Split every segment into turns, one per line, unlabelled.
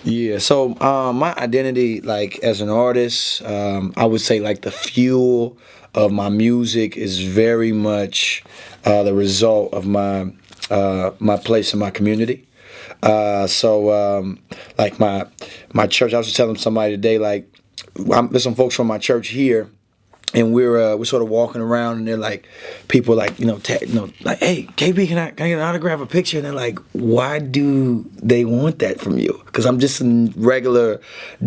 Yeah, so my identity, like as an artist, I would say like the fuel of my music is very much the result of my place in my community. Like my church, I was just telling somebody today, like there's some folks from my church here, and we're sort of walking around, and they're like, people like, like, hey, KB, can I get an autograph, a picture? And they're like, why do they want that from you? Because I'm just a regular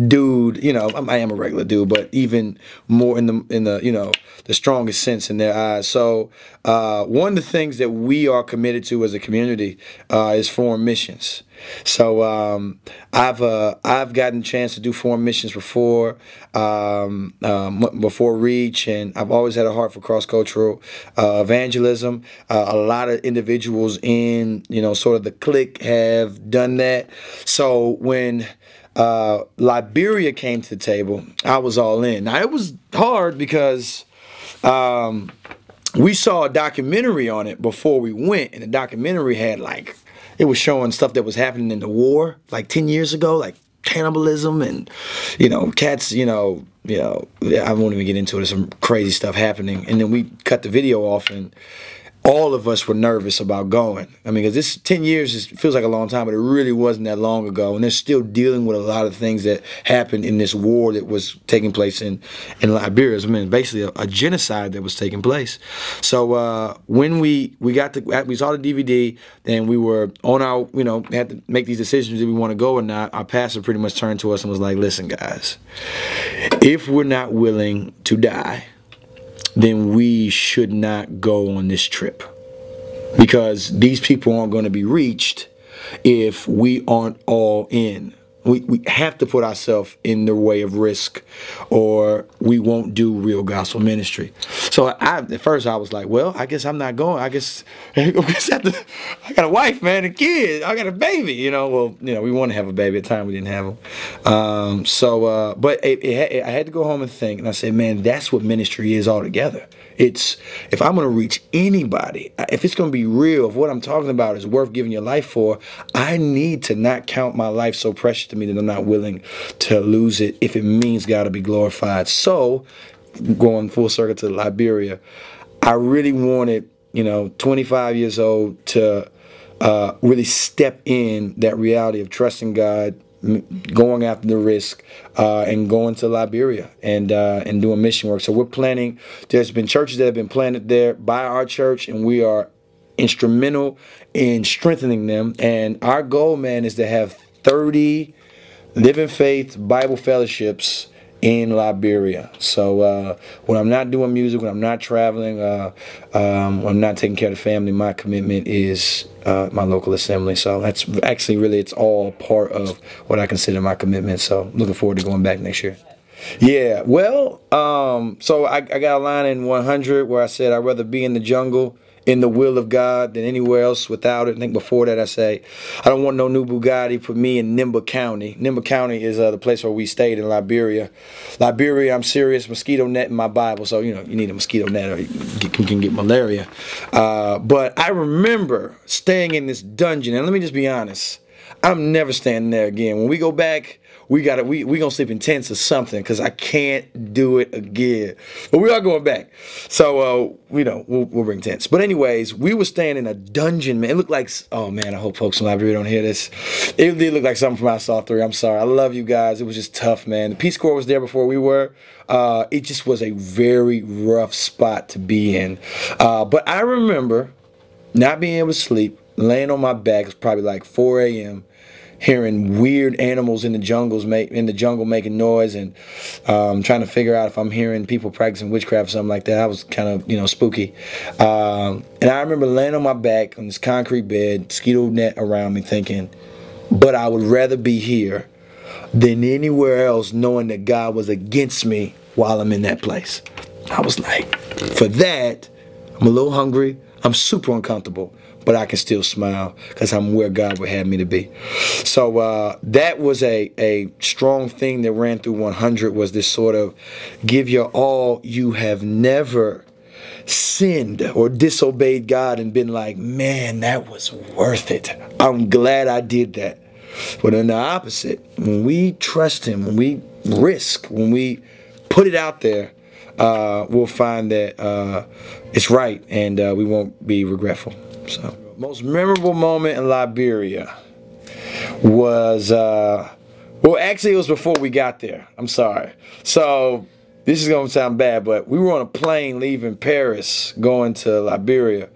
dude, I am a regular dude, but even more in the the strongest sense in their eyes. So one of the things that we are committed to as a community is foreign missions. So I've gotten a chance to do foreign missions before Reach, and I've always had a heart for cross-cultural evangelism. A lot of individuals in sort of the clique have done that. So when Liberia came to the table, I was all in. Now it was hard because we saw a documentary on it before we went, and the documentary had it was showing stuff that was happening in the war like 10 years ago, like cannibalism and cats, I won't even get into it. There's some crazy stuff happening. And then we cut the video off, and all of us were nervous about going. I mean, because this 10 years feels like a long time, but it really wasn't that long ago. And they're still dealing with a lot of things that happened in this war that was taking place in Liberia. I mean, basically a genocide that was taking place. So when we saw the DVD, and we were on our, had to make these decisions, did we want to go or not. Our pastor pretty much turned to us and was like, listen, guys, if we're not willing to die, then we should not go on this trip, because these people aren't going to be reached if we aren't all in. We have to put ourselves in the way of risk, or we won't do real gospel ministry. So at first I was like, well, I guess I'm not going. I guess I got a wife, man, a kid. I got a baby. We want to have a baby. At the time we didn't have them. But I had to go home and think, and I said, man, that's what ministry is altogether. It's, if I'm going to reach anybody, if it's going to be real, if what I'm talking about is worth giving your life for, I need to not count my life so precious to me that I'm not willing to lose it if it means God to be glorified. So, going full circle to Liberia, I really wanted, 25 years old to really step in that reality of trusting God, going after the risk, and going to Liberia and doing mission work. So we're planning. There's been churches that have been planted there by our church, and we are instrumental in strengthening them. And our goal, man, is to have 30 Living Faith Bible fellowships in Liberia. So when I'm not doing music, when I'm not traveling, when I'm not taking care of the family, my commitment is my local assembly. So that's actually really, it's all part of what I consider my commitment. So looking forward to going back next year. Yeah, well, so I got a line in 100 where I said I'd rather be in the jungle in the will of God than anywhere else without it. I think before that I say, I don't want no new Bugatti. Put me in Nimba County. Nimba County is the place where we stayed in Liberia. Liberia, I'm serious, mosquito net in my Bible. So, you need a mosquito net or you can get malaria. But I remember staying in this dungeon, and let me just be honest, I'm never staying there again. When we go back, we gonna sleep in tents or something, because I can't do it again. But we are going back, so we'll bring tents. But anyways, we were staying in a dungeon, man. It looked like, oh man, I hope folks in Liberia don't hear this. It did look like something from Outside 3. I'm sorry. I love you guys. It was just tough, man. The Peace Corps was there before we were. It just was a very rough spot to be in. But I remember not being able to sleep, laying on my back. It was probably like 4 a.m. hearing weird animals in the jungle making noise, and trying to figure out if I'm hearing people practicing witchcraft or something like that. I was kind of spooky. And I remember laying on my back on this concrete bed, mosquito net around me, thinking, but I would rather be here than anywhere else, knowing that God was against me while I'm in that place. I was like, for that, I'm a little hungry, I'm super uncomfortable, but I can still smile because I'm where God would have me to be. So that was a strong thing that ran through 100, was this sort of give your all. You have never sinned or disobeyed God and been like, man, that was worth it. I'm glad I did that. But in the opposite, when we trust him, when we risk, when we put it out there, we'll find that it's right, and we won't be regretful. So, most memorable moment in Liberia was, well, actually it was before we got there. I'm sorry. So, this is going to sound bad, but we were on a plane leaving Paris going to Liberia,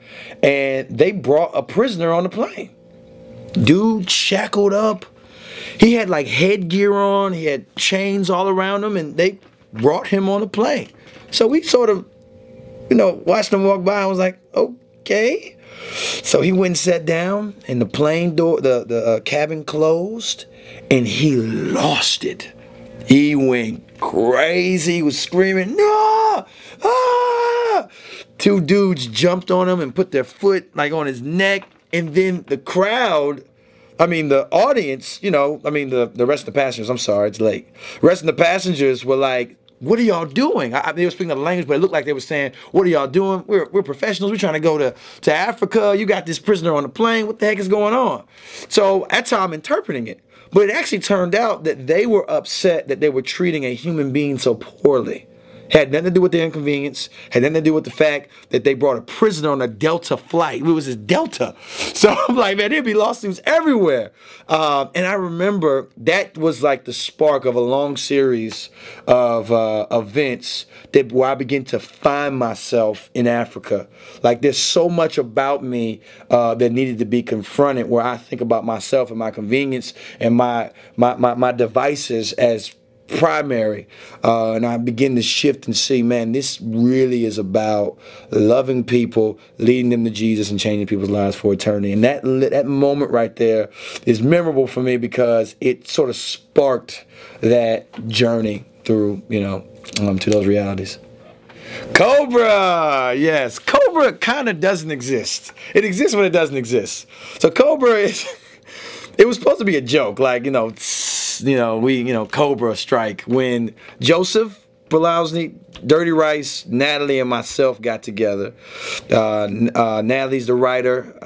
and they brought a prisoner on the plane. Dude shackled up. He had like headgear on. He had chains all around him, and they brought him on the plane. So we sort of, watched him walk by and was like, okay. So he went and sat down, and the plane door, the cabin closed, and he lost it. He went crazy. He was screaming, no! Ah! Two dudes jumped on him and put their foot like on his neck. And then the crowd, the audience, the rest of the passengers, I'm sorry, it's late. The rest of the passengers were like, what are y'all doing? They were speaking the language, but it looked like they were saying, what are y'all doing? We're professionals. We're trying to go to Africa. You got this prisoner on the plane. What the heck is going on? So that's how I'm interpreting it. But it actually turned out that they were upset that they were treating a human being so poorly. Had nothing to do with the inconvenience. Had nothing to do with the fact that they brought a prisoner on a Delta flight. It was this Delta. So I'm like, man, there'd be lawsuits everywhere. And I remember that was like the spark of a long series of events where I began to find myself in Africa. Like there's so much about me that needed to be confronted, where I think about myself and my convenience and my devices as primary, and I begin to shift and see, man, this really is about loving people, leading them to Jesus, and changing people's lives for eternity. And that moment right there is memorable for me because it sort of sparked that journey through, to those realities. Cobra, yes, Cobra kind of doesn't exist. It exists when it doesn't exist. So Cobra is, it was supposed to be a joke, like Cobra strike. When Joseph Belowsny, Dirty Rice, Natalie, and myself got together. Natalie's the writer.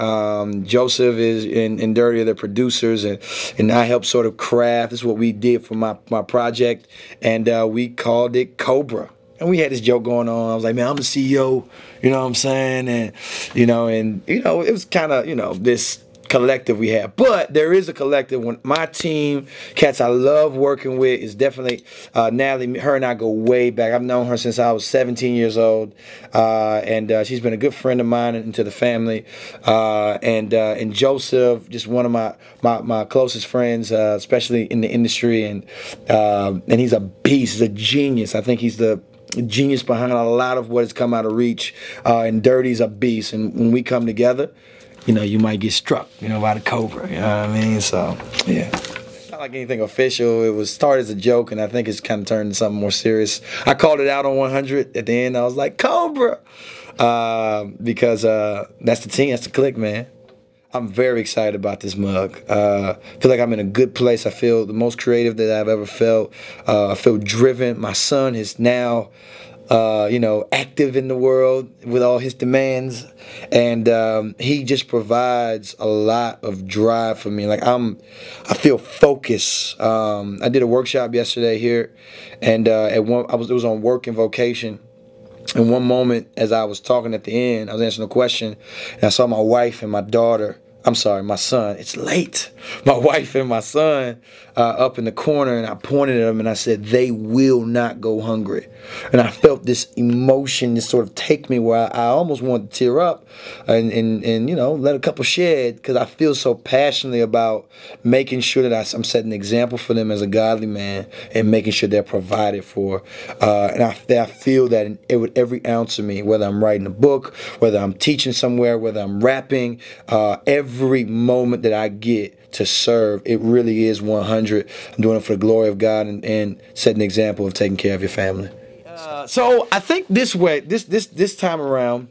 Joseph is and Dirty are the producers, and I helped sort of craft. This is what we did for my project, and we called it Cobra. And we had this joke going on. I was like, man, I'm the CEO. You know what I'm saying? And it was kind of this collective we have. But there is a collective. When my team, cats I love working with, is definitely Natalie. Her and I go way back. I've known her since I was 17 years old, and she's been a good friend of mine and to the family. And Joseph, just one of my closest friends, especially in the industry, and he's a beast. He's a genius. I think he's the genius behind a lot of what has come out of Reach. And Dirty's a beast. And when we come together, you might get struck, by the Cobra, you know what I mean? So, yeah. It's not like anything official. It was started as a joke, and I think it's kind of turned into something more serious. I called it out on 100 at the end. I was like, Cobra! Because that's the team, that's the clique, man. I'm very excited about this mug. I feel like I'm in a good place. I feel the most creative that I've ever felt. I feel driven. My son is now active in the world with all his demands, and he just provides a lot of drive for me. Like I feel focus. I did a workshop yesterday here, and it was on work and vocation. And one moment, as I was talking at the end, I was answering a question, and I saw my wife and my daughter. I'm sorry, my son. It's late. My wife and my son up in the corner, and I pointed at them and I said, they will not go hungry. And I felt this emotion just sort of take me where I almost wanted to tear up and let a couple shed, because I feel so passionately about making sure that I'm setting an example for them as a godly man and making sure they're provided for. And I feel that with every ounce of me, whether I'm writing a book, whether I'm teaching somewhere, whether I'm rapping, every moment that I get to serve, it really is 100. I'm doing it for the glory of God and setting an example of taking care of your family. So I think this time around,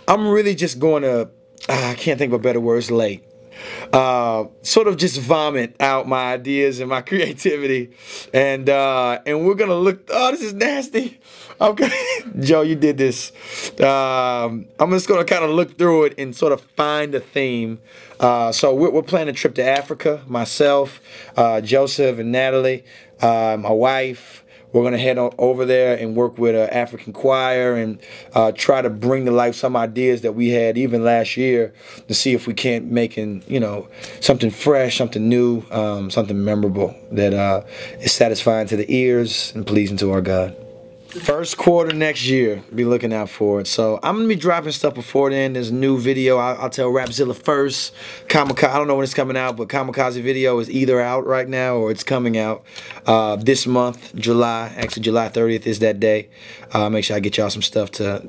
I'm really just going to, I can't think of a better word, it's late. sort of just vomit out my ideas and my creativity, and we're gonna look. Oh, this is nasty. Okay, Joe, you did this. I'm just gonna kind of look through it and sort of find a theme. So we're planning a trip to Africa. Myself, Joseph, and Natalie, my wife. We're going to head on over there and work with an African choir and try to bring to life some ideas that we had even last year to see if we can't make something fresh, something new, something memorable that is satisfying to the ears and pleasing to our God. First quarter next year, be looking out for it. So I'm gonna be dropping stuff before then. There's a new video. I'll tell Rapzilla first. Kamikaze. I don't know when it's coming out, but Kamikaze video is either out right now or it's coming out this month, July. Actually, July 30th is that day. Make sure I get y'all some stuff to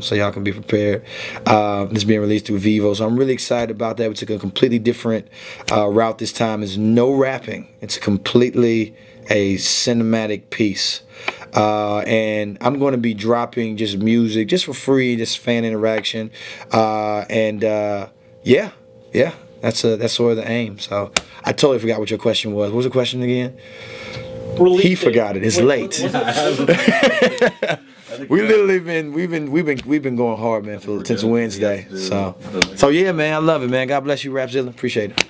so y'all can be prepared. It's being released through Vivo, so I'm really excited about that. We took a completely different route this time. There's no rapping. It's completely a cinematic piece. And I'm going to be dropping just music just for free, just fan interaction, yeah, that's sort of the aim. So I totally forgot what your question was. What was the question again? He forgot it. It's late. We've been going hard, man, since Wednesday. So yeah, man, I love it, man. God bless you, Rapzilla. Appreciate it.